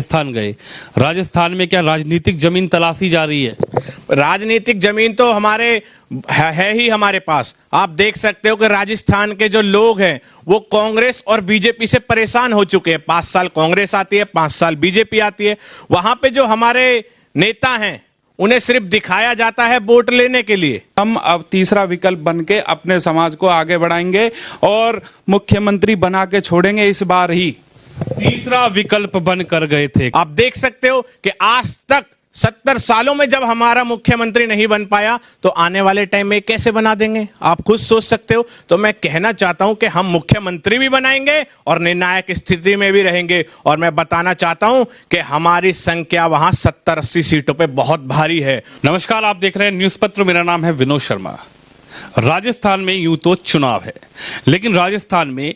राजस्थान गए। राजस्थान में क्या राजनीतिक जमीन तलाशी जा रही है? राजनीतिक जमीन तो है ही हमारे पास। आप देख सकते हो कि राजस्थान के जो लोग हैं वो कांग्रेस और बीजेपी से परेशान हो चुके हैं। 5 साल कांग्रेस आती है, 5 साल बीजेपी आती है। वहां पे जो हमारे नेता हैं उन्हें सिर्फ दिखाया जाता है वोट लेने के लिए। हम अब तीसरा विकल्प बन के अपने समाज को आगे बढ़ाएंगे और मुख्यमंत्री बना के छोड़ेंगे इस बार ही। तीसरा विकल्प बन कर गए थे। आप देख सकते हो कि आज तक 70 सालों में जब हमारा मुख्यमंत्री नहीं बन पाया तो आने वाले टाइम में कैसे बना देंगे, आप खुद सोच सकते हो। तो मैं कहना चाहता हूं कि हम मुख्यमंत्री भी बनाएंगे और निर्णायक स्थिति में भी रहेंगे। और मैं बताना चाहता हूं कि हमारी संख्या वहां 70-80 सीटों पे बहुत भारी है। नमस्कार, आप देख रहे हैं न्यूज पत्र। मेरा नाम है विनोद शर्मा। राजस्थान में यूं तो चुनाव है, लेकिन राजस्थान में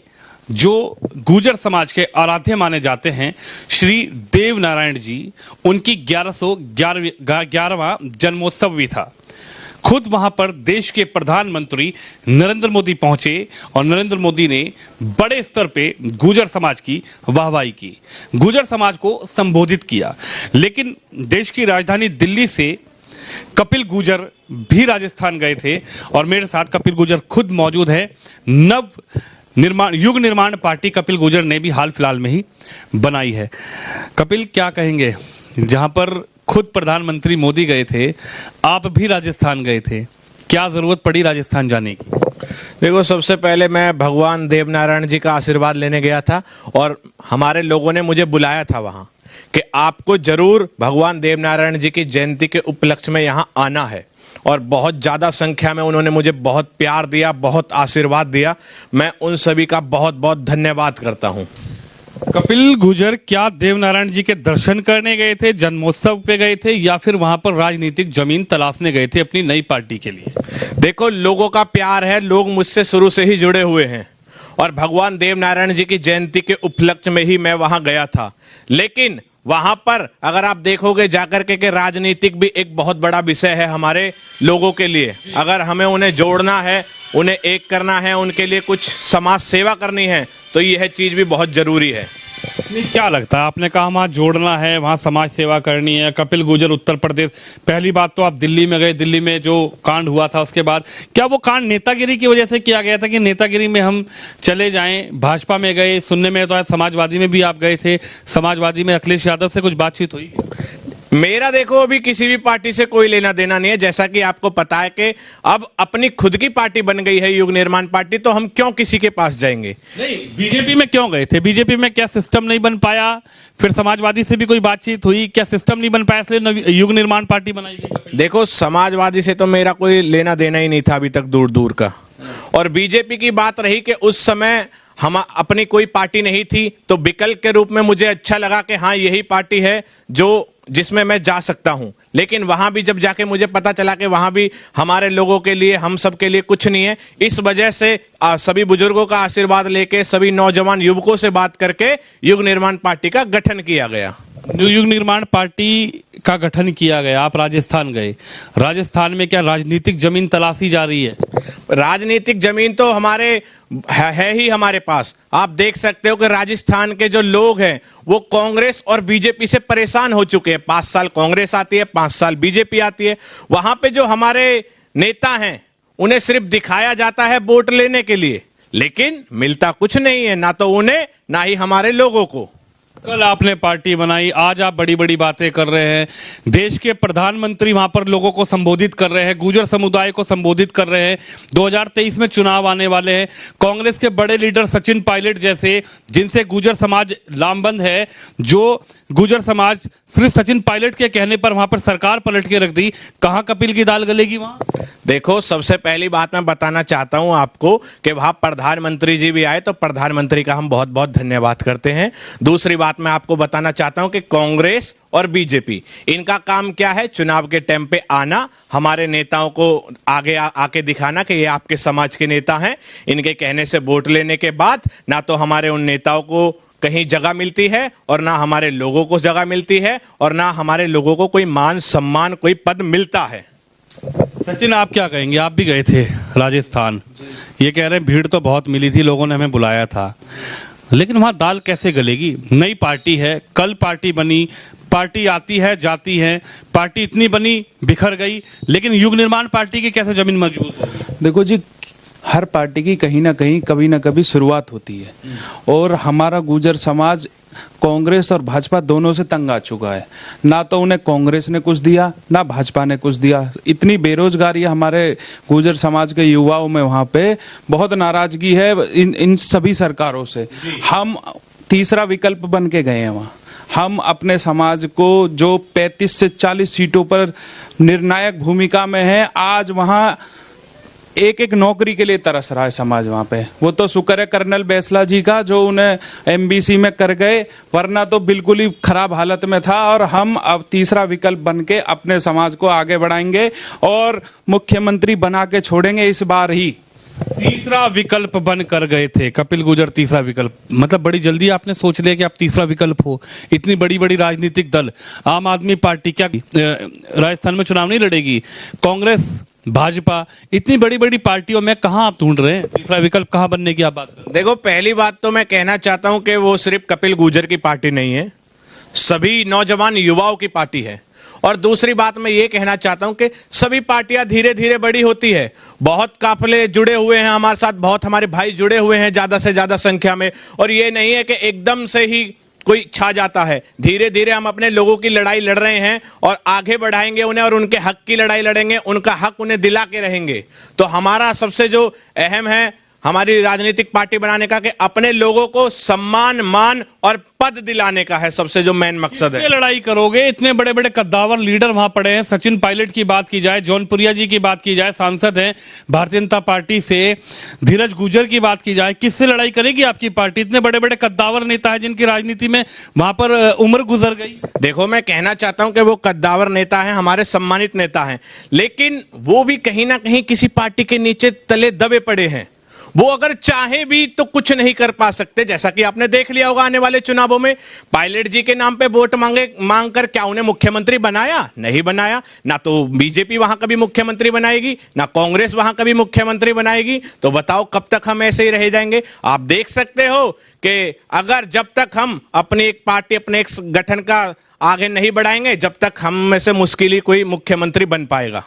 जो गुर्जर समाज के आराध्य माने जाते हैं श्री देव नारायण जी, उनकी 1111वां जन्मोत्सव भी था। खुद वहां पर देश के प्रधानमंत्री नरेंद्र मोदी पहुंचे और नरेंद्र मोदी ने बड़े स्तर पे गुर्जर समाज की वाहवाही की, गुर्जर समाज को संबोधित किया। लेकिन देश की राजधानी दिल्ली से कपिल गुर्जर भी राजस्थान गए थे और मेरे साथ कपिल गुर्जर खुद मौजूद है। युग निर्माण पार्टी कपिल गुर्जर ने भी हाल फिलहाल में ही बनाई है। कपिल, क्या कहेंगे, जहां पर खुद प्रधानमंत्री मोदी गए थे, आप भी राजस्थान गए थे, क्या जरूरत पड़ी राजस्थान जाने की? देखो, सबसे पहले मैं भगवान देवनारायण जी का आशीर्वाद लेने गया था और हमारे लोगों ने मुझे बुलाया था वहां कि आपको जरूर भगवान देवनारायण जी की जयंती के उपलक्ष्य में यहां आना है। और बहुत ज़्यादा संख्या में उन्होंने मुझे बहुत प्यार दिया, बहुत आशीर्वाद दिया। मैं उन सभी का बहुत बहुत धन्यवाद करता हूं। कपिल गुर्जर क्या देवनारायण जी के दर्शन करने गए थे, जन्मोत्सव पे गए थे, या फिर वहां पर राजनीतिक जमीन तलाशने गए थे अपनी नई पार्टी के लिए? देखो, लोगों का प्यार है, लोग मुझसे शुरू से ही जुड़े हुए हैं और भगवान देवनारायण जी की जयंती के उपलक्ष्य में ही मैं वहां गया था। लेकिन वहां पर अगर आप देखोगे जाकर के राजनीतिक भी एक बहुत बड़ा विषय है हमारे लोगों के लिए। अगर हमें उन्हें जोड़ना है, उन्हें एक करना है, उनके लिए कुछ समाज सेवा करनी है, तो यह चीज भी बहुत जरूरी है। क्या लगता है, आपने कहा वहां जोड़ना है, वहां समाज सेवा करनी है। कपिल गुर्जर उत्तर प्रदेश, पहली बात तो आप दिल्ली में गए, दिल्ली में जो कांड हुआ था उसके बाद क्या वो कांड नेतागिरी की वजह से किया गया था कि नेतागिरी में हम चले जाएं? भाजपा में गए, सुनने में तो समाजवादी में भी आप गए थे, समाजवादी में अखिलेश यादव से कुछ बातचीत हुई? मेरा देखो अभी किसी भी पार्टी से कोई लेना देना नहीं है। जैसा कि आपको पता है कि अब अपनी खुद की पार्टी बन गई है युग निर्माण पार्टी, तो हम क्यों किसी के पास जाएंगे? नहीं, बीजेपी में क्यों गए थे? बीजेपी में क्या सिस्टम नहीं बन पाया? फिर समाजवादी से भी कोई बातचीत हुई? क्या सिस्टम नहीं बन पाया इसलिए युग निर्माण पार्टी बनाई गई? देखो, समाजवादी से तो मेरा कोई लेना देना ही नहीं था अभी तक, दूर दूर का। और बीजेपी की बात रही कि उस समय हम अपनी कोई पार्टी नहीं थी, तो विकल्प के रूप में मुझे अच्छा लगा कि हाँ, यही पार्टी है जिसमें मैं जा सकता हूं। लेकिन वहां भी जब जाके मुझे पता चला कि वहां भी हमारे लोगों के लिए, हम सब के लिए कुछ नहीं है, इस वजह से सभी बुजुर्गों का आशीर्वाद लेके, सभी नौजवान युवकों से बात करके युग निर्माण पार्टी का गठन किया गया। युग निर्माण पार्टी का गठन किया गया, आप राजस्थान गए। राजस्थान में क्या राजनीतिक जमीन तलाशी जा रही है? राजनीतिक जमीन तो है ही हमारे पास। आप देख सकते हो कि राजस्थान के जो लोग हैं वो कांग्रेस और बीजेपी से परेशान हो चुके हैं। 5 साल कांग्रेस आती है, 5 साल बीजेपी आती है। वहां पे जो हमारे नेता हैं उन्हें सिर्फ दिखाया जाता है वोट लेने के लिए, लेकिन मिलता कुछ नहीं है, ना तो उन्हें ना ही हमारे लोगों को। कल आपने पार्टी बनाई, आज आप बड़ी बड़ी बातें कर रहे हैं। देश के प्रधानमंत्री वहां पर लोगों को संबोधित कर रहे हैं, गुर्जर समुदाय को संबोधित कर रहे हैं। 2023 में चुनाव आने वाले हैं। कांग्रेस के बड़े लीडर सचिन पायलट जैसे, जिनसे गुर्जर समाज लामबंद है, जो गुर्जर समाज सिर्फ सचिन पायलट के कहने पर वहां पर सरकार पलट के रख दी, कहां कपिल की दाल गलेगी वहां? देखो, सबसे पहली बात मैं बताना चाहता हूं आपको कि वहां प्रधानमंत्री जी भी आए, तो प्रधानमंत्री का हम बहुत बहुत धन्यवाद करते हैं। दूसरी बात मैं आपको बताना चाहता हूं कि कांग्रेस और बीजेपी, इनका काम क्या है? चुनाव के टाइम पे आना, हमारे नेताओं को आगे आके दिखाना कि ये आपके समाज के नेता हैं। इनके कहने से वोट लेने के बाद ना तो हमारे उन नेताओं को कहीं जगह मिलती है और ना हमारे लोगों को जगह मिलती है और ना हमारे लोगों को कोई मान सम्मान, कोई पद मिलता है। सचिन, आप क्या कहेंगे? आप भी गए थे राजस्थान, ये कह रहे हैं भीड़ तो बहुत मिली थी, लोगों ने हमें बुलाया था। लेकिन वहां दाल कैसे गलेगी? नई पार्टी है, कल पार्टी बनी, पार्टी आती है जाती है, पार्टी इतनी बनी बिखर गई, लेकिन युग निर्माण पार्टी की कैसे जमीन मजबूत होगी? देखो जी, हर पार्टी की कहीं ना कहीं कभी ना कभी शुरुआत होती है और हमारा गुर्जर समाज कांग्रेस और भाजपा दोनों से तंग आ चुका है। ना तो उन्हें कांग्रेस ने कुछ दिया, ना भाजपा ने कुछ दिया। इतनी बेरोजगारी है हमारे गुर्जर समाज के युवाओं में, वहां पे बहुत नाराजगी है इन सभी सरकारों से। हम तीसरा विकल्प बन के गए हैं वहां। हम अपने समाज को जो 35 से 40 सीटों पर निर्णायक भूमिका में है, आज वहां एक एक नौकरी के लिए तरस रहा है समाज वहां पे। वो तो शुक्र है कर्नल बैसला जी का जो उन्हें एमबीसी में कर गए, वरना तो बिल्कुल ही खराब हालत में था। और हम अब तीसरा विकल्प बन के अपने समाज को आगे बढ़ाएंगे और मुख्यमंत्री बना के छोड़ेंगे इस बार ही। तीसरा विकल्प बन कर गए थे कपिल गुर्जर, तीसरा विकल्प मतलब बड़ी जल्दी आपने सोच लिया कि आप तीसरा विकल्प हो। इतनी बड़ी बड़ी राजनीतिक दल, आम आदमी पार्टी क्या राजस्थान में चुनाव नहीं लड़ेगी? कांग्रेस, भाजपा, इतनी बड़ी बड़ी पार्टियों में कहां आप ढूंढ रहे हैं तीसरा विकल्प? कहां बनने की आप बात कर रहे हैं? देखो, पहली बात तो मैं कहना चाहता हूं कि वो सिर्फ कपिल गुर्जर की पार्टी नहीं है, सभी नौजवान युवाओं की पार्टी है। और दूसरी बात मैं ये कहना चाहता हूं कि सभी पार्टियां धीरे धीरे बड़ी होती है। बहुत काफिले जुड़े हुए हैं हमारे साथ, बहुत हमारे भाई जुड़े हुए हैं ज्यादा से ज्यादा संख्या में। और ये नहीं है कि एकदम से ही कोई छा जाता है। धीरे धीरे हम अपने लोगों की लड़ाई लड़ रहे हैं और आगे बढ़ाएंगे उन्हें, और उनके हक की लड़ाई लड़ेंगे, उनका हक उन्हें दिला के रहेंगे। तो हमारा सबसे जो अहम है हमारी राजनीतिक पार्टी बनाने का कि अपने लोगों को सम्मान, मान और पद दिलाने का है सबसे जो मेन मकसद है। किससे लड़ाई करोगे? इतने बड़े बड़े कद्दावर लीडर वहां पड़े हैं। सचिन पायलट की बात की जाए, जौनपुरिया जी की बात की जाए, सांसद हैं भारतीय जनता पार्टी से, धीरज गुर्जर की बात की जाए, किससे लड़ाई करेगी आपकी पार्टी? इतने बड़े बड़े कद्दावर नेता है जिनकी राजनीति में वहां पर उम्र गुजर गई। देखो, मैं कहना चाहता हूं कि वो कद्दावर नेता हैं, हमारे सम्मानित नेता हैं, लेकिन वो भी कहीं ना कहीं किसी पार्टी के नीचे तले दबे पड़े हैं। वो अगर चाहे भी तो कुछ नहीं कर पा सकते। जैसा कि आपने देख लिया होगा आने वाले चुनावों में, पायलट जी के नाम पे वोट मांगकर क्या उन्हें मुख्यमंत्री बनाया? नहीं बनाया। ना तो बीजेपी वहां कभी मुख्यमंत्री बनाएगी, ना कांग्रेस वहां कभी मुख्यमंत्री बनाएगी। तो बताओ कब तक हम ऐसे ही रह जाएंगे? आप देख सकते हो कि अगर जब तक हम अपनी एक पार्टी, अपने एक गठन का आगे नहीं बढ़ाएंगे, जब तक हम में से मुश्किल ही कोई मुख्यमंत्री बन पाएगा।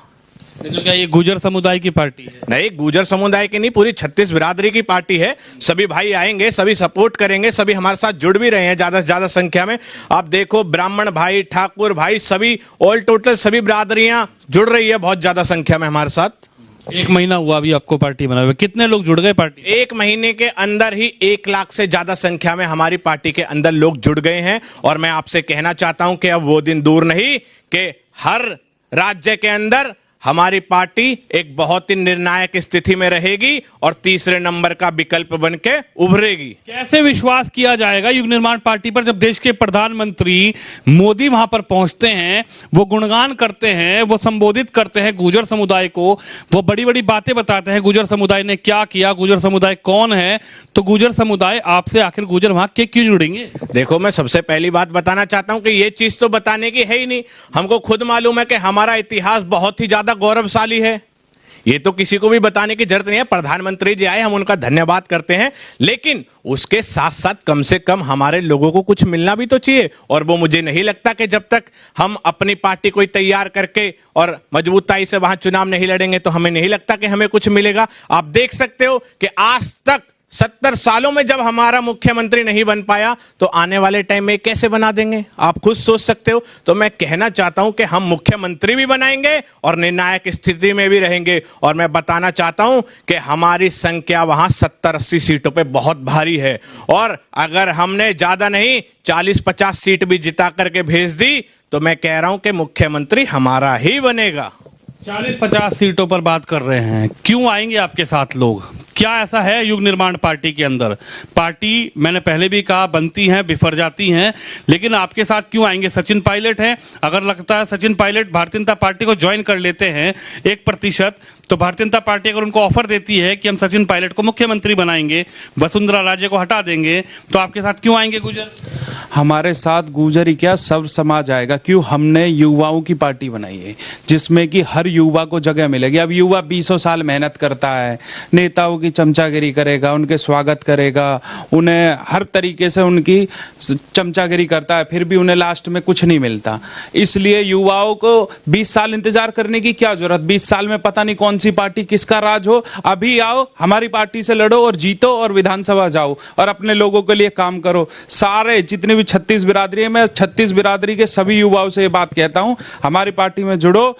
तो क्या ये गुर्जर समुदाय की पार्टी है? नहीं, गुर्जर समुदाय की नहीं, पूरी 36 बिरादरी की पार्टी है। सभी भाई आएंगे, सभी सपोर्ट करेंगे, सभी हमारे साथ जुड़ भी रहे हैं ज्यादा से ज्यादा संख्या में। आप देखो, ब्राह्मण भाई, ठाकुर भाई, सभी ऑल टोटल सभी बिरादरियां जुड़ रही है बहुत ज्यादा संख्या में हमारे साथ। 1 महीना हुआ अभी आपको पार्टी बनाए हुए, कितने लोग जुड़ गए पार्टी? 1 महीने के अंदर ही 1 लाख से ज्यादा संख्या में हमारी पार्टी के अंदर लोग जुड़ गए हैं। और मैं आपसे कहना चाहता हूं कि अब वो दिन दूर नहीं कि हर राज्य के अंदर हमारी पार्टी एक बहुत ही निर्णायक स्थिति में रहेगी और तीसरे नंबर का विकल्प बन के उभरेगी। कैसे विश्वास किया जाएगा युग निर्माण पार्टी पर जब देश के प्रधानमंत्री मोदी वहां पर पहुंचते हैं, वो गुणगान करते हैं, वो संबोधित करते हैं गुर्जर समुदाय को, वो बड़ी बड़ी बातें बताते हैं गुर्जर समुदाय ने क्या किया, गुर्जर समुदाय कौन है, तो गुर्जर समुदाय आपसे आखिर गुर्जर वहां के क्यों जुड़ेंगे? देखो, मैं सबसे पहली बात बताना चाहता हूं कि ये चीज तो बताने की है ही नहीं। हमको खुद मालूम है कि हमारा इतिहास बहुत ही ज्यादा गौरवशाली है। ये तो किसी को भी बताने की जरूरत नहीं है। प्रधानमंत्री जी आए, हम उनका धन्यवाद करते हैं, लेकिन उसके साथ साथ कम से कम हमारे लोगों को कुछ मिलना भी तो चाहिए। और वो मुझे नहीं लगता कि जब तक हम अपनी पार्टी को तैयार करके और मजबूताई से वहां चुनाव नहीं लड़ेंगे तो हमें नहीं लगता कि हमें कुछ मिलेगा। आप देख सकते हो कि आज तक 70 सालों में जब हमारा मुख्यमंत्री नहीं बन पाया, तो आने वाले टाइम में कैसे बना देंगे? आप खुद सोच सकते हो। तो मैं कहना चाहता हूं कि हम मुख्यमंत्री भी बनाएंगे और निर्णायक स्थिति में भी रहेंगे। और मैं बताना चाहता हूं कि हमारी संख्या वहां 70-80 सीटों पे बहुत भारी है। और अगर हमने ज्यादा नहीं 40-50 सीट भी जिता करके भेज दी, तो मैं कह रहा हूं कि मुख्यमंत्री हमारा ही बनेगा। 40-50 सीटों पर बात कर रहे हैं, क्यों आएंगे आपके साथ लोग? क्या ऐसा है युग निर्माण पार्टी के अंदर? पार्टी मैंने पहले भी कहा बनती हैं, बिफर जाती हैं, लेकिन आपके साथ क्यों आएंगे? सचिन पायलट हैं, अगर लगता है सचिन पायलट भारतीय जनता पार्टी को ज्वाइन कर लेते हैं 1%, तो भारतीय जनता पार्टी अगर उनको ऑफर देती है कि हम सचिन पायलट को मुख्यमंत्री बनाएंगे, वसुंधरा राजे को हटा देंगे, तो आपके साथ क्यों आएंगे गुजर? हमारे साथ गुजर ही क्या, सब समाज आएगा। क्यों? हमने युवाओं की पार्टी बनाई है जिसमें कि हर युवा को जगह मिलेगी। अब युवा 20 साल मेहनत करता है, नेताओं की चमचागिरी करेगा, उनके स्वागत करेगा, उन्हें हर तरीके से उनकी चमचागिरी करता है, फिर भी उन्हें लास्ट में कुछ नहीं मिलता। इसलिए युवाओं को 20 साल इंतजार करने की क्या जरूरत? 20 साल में पता नहीं कौन सी पार्टी किसका राज हो। अभी आओ, हमारी पार्टी से लड़ो और जीतो और विधानसभा जाओ और अपने लोगों के लिए काम करो। सारे जितने भी 36 बिरादरी है, मैं 36 बिरादरी के सभी युवाओं से ये बात कहता हूं, हमारी पार्टी में जुड़ो।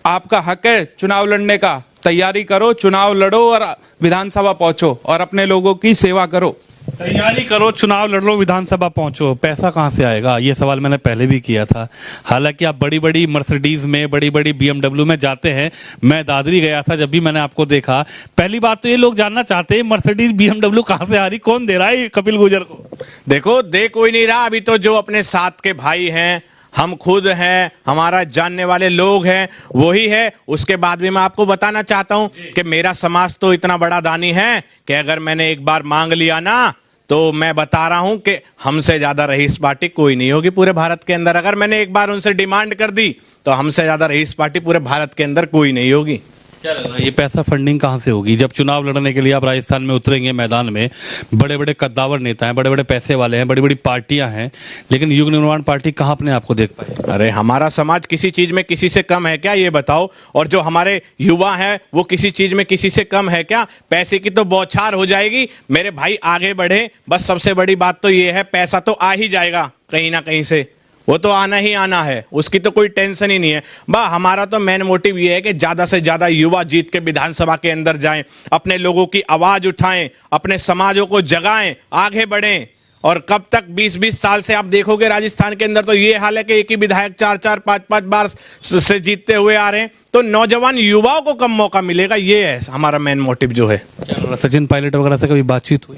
आपका हक है चुनाव लड़ने का, तैयारी करो, चुनाव लड़ो और विधानसभा पहुंचो और अपने लोगों की सेवा करो। तैयारी करो, चुनाव लड़ लो, विधानसभा पहुंचो। पैसा कहां से आएगा? ये सवाल मैंने पहले भी किया था। हालांकि आप बड़ी बड़ी मर्सिडीज में, बड़ी बड़ी BMW में जाते हैं। मैं दादरी गया था, जब भी मैंने आपको देखा, पहली बात तो ये लोग जानना चाहते हैं मर्सिडीज BMW कहां से आ रही, कौन दे रहा है कपिल गुजर को? देखो, दे कोई नहीं रहा। अभी तो जो अपने साथ के भाई हैं, हम खुद हैं, हमारा जानने वाले लोग हैं, वही है। उसके बाद भी मैं आपको बताना चाहता हूं कि मेरा समाज तो इतना बड़ा दानी है कि अगर मैंने एक बार मांग लिया ना, तो मैं बता रहा हूं कि हमसे ज्यादा रईस पार्टी कोई नहीं होगी पूरे भारत के अंदर। अगर मैंने एक बार उनसे डिमांड कर दी तो हमसे ज्यादा रईस पार्टी पूरे भारत के अंदर कोई नहीं होगी। क्या लग रहा है ये पैसा फंडिंग कहां से होगी? जब चुनाव लड़ने के लिए आप राजस्थान में उतरेंगे मैदान में, बड़े बड़े कद्दावर नेता हैं, बड़े बड़े पैसे वाले हैं, बड़ी बड़ी पार्टियां हैं, लेकिन युग निर्माण पार्टी कहां अपने आप को देख पाए? अरे हमारा समाज किसी चीज में किसी से कम है क्या, ये बताओ? और जो हमारे युवा हैं वो किसी चीज में किसी से कम है क्या? पैसे की तो बौछार हो जाएगी मेरे भाई, आगे बढ़े। बस सबसे बड़ी बात तो ये है, पैसा तो आ ही जाएगा कहीं ना कहीं से, वो तो आना ही आना है, उसकी तो कोई टेंशन ही नहीं है। हमारा तो मेन मोटिव ये है कि ज्यादा से ज्यादा युवा जीत के विधानसभा के अंदर जाएं, अपने लोगों की आवाज उठाएं, अपने समाजों को जगाएं, आगे बढ़ें। और कब तक 20-20 साल से आप देखोगे राजस्थान के अंदर तो ये हाल है कि एक ही विधायक 4-4, 5-5 बार से जीतते हुए आ रहे हैं। तो नौजवान युवाओं को कम मौका मिलेगा, ये है हमारा मेन मोटिव जो है। सचिन पायलट वगैरह से कभी बातचीत हुई?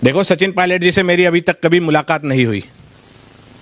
देखो, सचिन पायलट जी से मेरी अभी तक कभी मुलाकात नहीं हुई।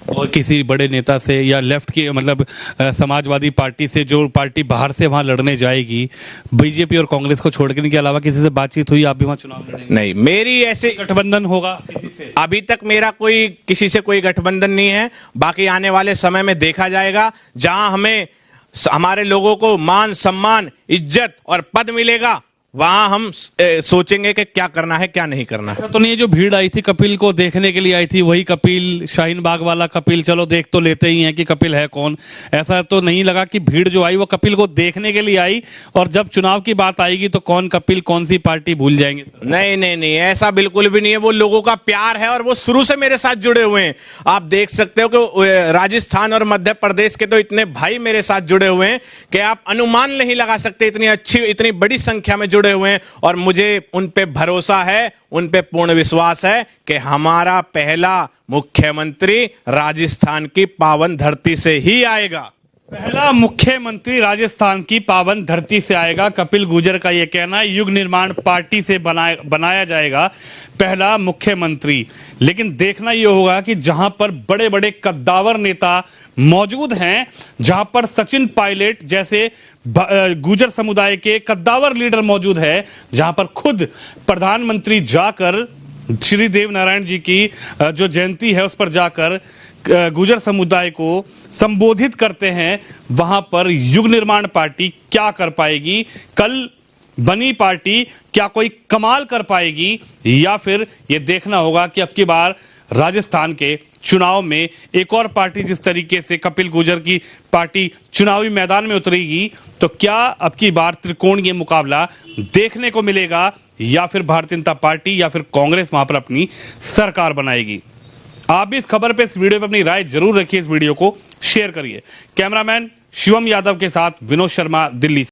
और किसी बड़े नेता से या लेफ्ट की मतलब समाजवादी पार्टी से, जो पार्टी बाहर से वहां लड़ने जाएगी, बीजेपी और कांग्रेस को छोड़ने के अलावा किसी से बातचीत हुई? आप भी वहां चुनाव लड़ेंगे? नहीं, मेरी ऐसे गठबंधन होगा किसी से? अभी तक मेरा कोई किसी से कोई गठबंधन नहीं है। बाकी आने वाले समय में देखा जाएगा, जहां हमें हमारे लोगों को मान सम्मान, इज्जत और पद मिलेगा, वहां हम सोचेंगे कि क्या करना है क्या नहीं करना है। तो नहीं, जो भीड़ आई थी कपिल को देखने के लिए आई थी, वही कपिल, शाहीन बाग वाला कपिल, चलो देख तो लेते ही हैं कि कपिल है कौन। ऐसा तो नहीं लगा कि भीड़ जो आई वो कपिल को देखने के लिए आई, और जब चुनाव की बात आएगी तो कौन कपिल, कौन सी पार्टी भूल जाएंगे? नहीं नहीं नहीं, ऐसा बिल्कुल भी नहीं है। वो लोगों का प्यार है और वो शुरू से मेरे साथ जुड़े हुए हैं। आप देख सकते हो कि राजस्थान और मध्य प्रदेश के तो इतने भाई मेरे साथ जुड़े हुए हैं कि आप अनुमान नहीं लगा सकते। इतनी अच्छी, इतनी बड़ी संख्या में जुड़े हुए हैं, और मुझे उन पे भरोसा है, उन पे पूर्ण विश्वास है कि हमारा पहला मुख्यमंत्री राजस्थान की पावन धरती से ही आएगा। पहला मुख्यमंत्री राजस्थान की पावन धरती से आएगा, कपिल गुर्जर का यह कहना है। युग निर्माण पार्टी से बनाया जाएगा पहला मुख्यमंत्री। लेकिन देखना यह होगा कि जहां पर बड़े बड़े कद्दावर नेता मौजूद हैं, जहां पर सचिन पायलट जैसे गुर्जर समुदाय के कद्दावर लीडर मौजूद है, जहां पर खुद प्रधानमंत्री जाकर श्री देव नारायण जी की जो जयंती है उस पर जाकर गुर्जर समुदाय को संबोधित करते हैं, वहां पर युग निर्माण पार्टी क्या कर पाएगी? कल बनी पार्टी क्या कोई कमाल कर पाएगी, या फिर यह देखना होगा कि अब की बार राजस्थान के चुनाव में एक और पार्टी, जिस तरीके से कपिल गुर्जर की पार्टी चुनावी मैदान में उतरेगी, तो क्या अब की बार त्रिकोणीय मुकाबला देखने को मिलेगा, या फिर भारतीय जनता पार्टी या फिर कांग्रेस वहां पर अपनी सरकार बनाएगी? आप भी इस खबर पे, इस वीडियो पे अपनी राय जरूर रखिए, इस वीडियो को शेयर करिए। कैमरामैन शिवम यादव के साथ विनोद शर्मा, दिल्ली से।